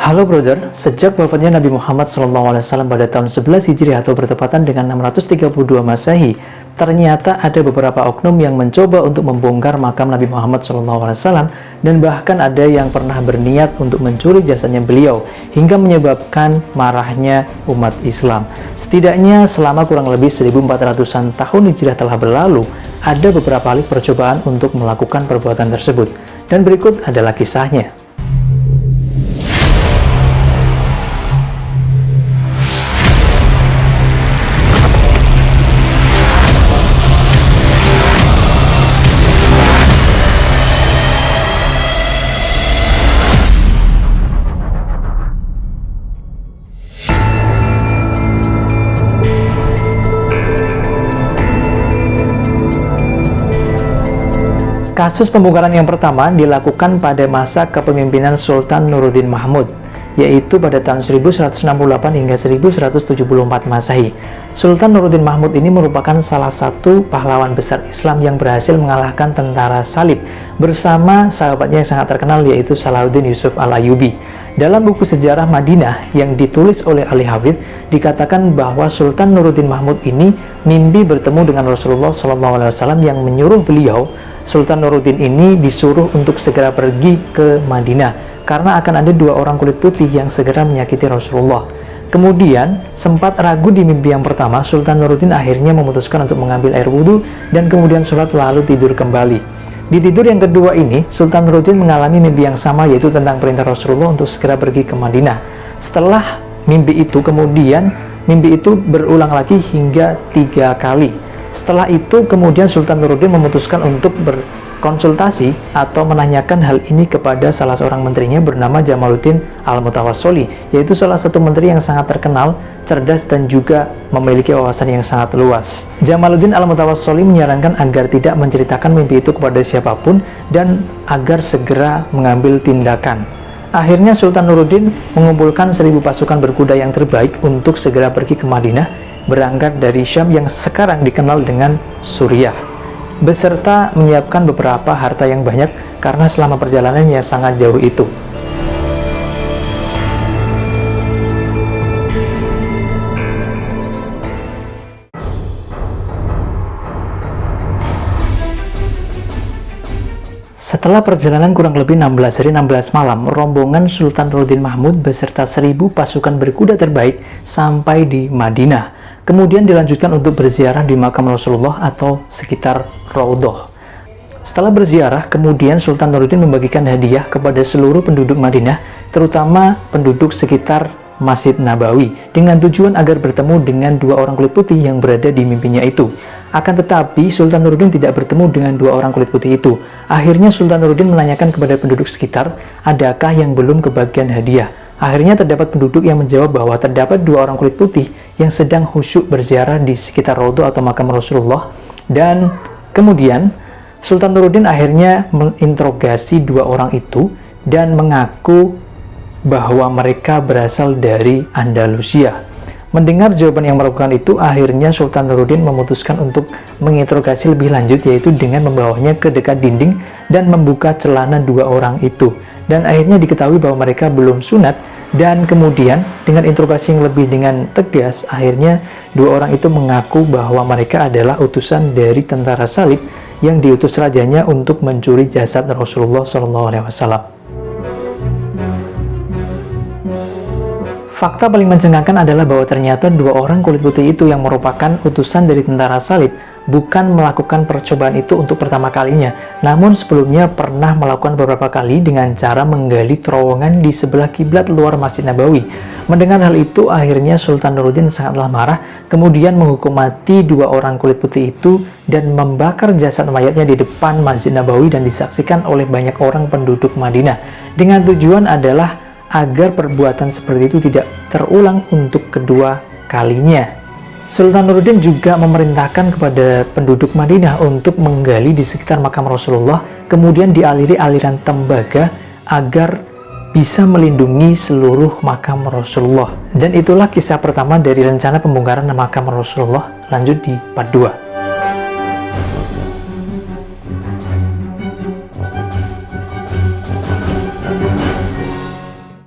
Halo brother, sejak wafatnya Nabi Muhammad SAW pada tahun 11 Hijriah atau bertepatan dengan 632 Masehi, ternyata ada beberapa oknum yang mencoba untuk membongkar makam Nabi Muhammad SAW dan bahkan ada yang pernah berniat untuk mencuri jasanya beliau hingga menyebabkan marahnya umat Islam. Setidaknya selama kurang lebih 1400-an tahun Hijriah telah berlalu, ada beberapa kali percobaan untuk melakukan perbuatan tersebut. Dan berikut adalah kisahnya. Kasus pembongkaran yang pertama dilakukan pada masa kepemimpinan Sultan Nuruddin Mahmud, yaitu pada tahun 1168 hingga 1174 Masehi. Sultan Nuruddin Mahmud ini merupakan salah satu pahlawan besar Islam yang berhasil mengalahkan tentara Salib bersama sahabatnya yang sangat terkenal, yaitu Salahuddin Yusuf Al-Ayyubi. Dalam buku sejarah Madinah yang ditulis oleh Ali Hafidh, dikatakan bahwa Sultan Nuruddin Mahmud ini mimpi bertemu dengan Rasulullah SAW yang menyuruh beliau, Sultan Nuruddin ini, disuruh untuk segera pergi ke Madinah karena akan ada dua orang kulit putih yang segera menyakiti Rasulullah. Kemudian, sempat ragu di mimpi yang pertama, Sultan Nuruddin akhirnya memutuskan untuk mengambil air wudhu dan kemudian sholat lalu tidur kembali. Di tidur yang kedua ini, Sultan Nuruddin mengalami mimpi yang sama, yaitu tentang perintah Rasulullah untuk segera pergi ke Madinah. Setelah mimpi itu, kemudian mimpi itu berulang lagi hingga 3 kali. Setelah itu, kemudian Sultan Nuruddin memutuskan untuk berkonsultasi atau menanyakan hal ini kepada salah seorang menterinya bernama Jamaluddin Al-Mutawassili, yaitu salah satu menteri yang sangat terkenal, cerdas, dan juga memiliki wawasan yang sangat luas. Jamaluddin Al-Mutawassili menyarankan agar tidak menceritakan mimpi itu kepada siapapun dan agar segera mengambil tindakan. Akhirnya Sultan Nuruddin mengumpulkan 1000 pasukan berkuda yang terbaik untuk segera pergi ke Madinah, berangkat dari Syam yang sekarang dikenal dengan Suriah, beserta menyiapkan beberapa harta yang banyak karena selama perjalanan yang sangat jauh itu. Setelah perjalanan kurang lebih 16 hari 16 malam, rombongan Sultan Nuruddin Mahmud beserta 1000 pasukan berkuda terbaik sampai di Madinah. Kemudian dilanjutkan untuk berziarah di makam Rasulullah atau sekitar Raudhah. Setelah berziarah, kemudian Sultan Nuruddin membagikan hadiah kepada seluruh penduduk Madinah, terutama penduduk sekitar Masjid Nabawi, dengan tujuan agar bertemu dengan dua orang kulit putih yang berada di mimpinya itu. Akan tetapi, Sultan Nuruddin tidak bertemu dengan dua orang kulit putih itu. Akhirnya Sultan Nuruddin menanyakan kepada penduduk sekitar, adakah yang belum kebagian hadiah? Akhirnya terdapat penduduk yang menjawab bahwa terdapat dua orang kulit putih yang sedang khusyuk berziarah di sekitar Raudhah atau makam Rasulullah. Dan kemudian Sultan Nuruddin akhirnya menginterogasi dua orang itu dan mengaku bahwa mereka berasal dari Andalusia. Mendengar jawaban yang meragukan itu, akhirnya Sultan Nuruddin memutuskan untuk menginterogasi lebih lanjut, yaitu dengan membawanya ke dekat dinding dan membuka celana dua orang itu. Dan akhirnya diketahui bahwa mereka belum sunat, dan kemudian dengan interogasi yang lebih dengan tegas, akhirnya dua orang itu mengaku bahwa mereka adalah utusan dari tentara Salib yang diutus rajanya untuk mencuri jasad Rasulullah SAW. Fakta paling mencengangkan adalah bahwa ternyata dua orang kulit putih itu yang merupakan utusan dari tentara Salib bukan melakukan percobaan itu untuk pertama kalinya, namun sebelumnya pernah melakukan beberapa kali dengan cara menggali terowongan di sebelah kiblat luar Masjid Nabawi. Mendengar hal itu, akhirnya Sultan Nuruddin sangatlah marah, kemudian menghukum mati dua orang kulit putih itu dan membakar jasad mayatnya di depan Masjid Nabawi dan disaksikan oleh banyak orang penduduk Madinah, dengan tujuan adalah agar perbuatan seperti itu tidak terulang untuk kedua kalinya. Sultan Nuruddin juga memerintahkan kepada penduduk Madinah untuk menggali di sekitar makam Rasulullah, kemudian dialiri aliran tembaga agar bisa melindungi seluruh makam Rasulullah. Dan itulah kisah pertama dari rencana pembongkaran makam Rasulullah. Lanjut di part 2.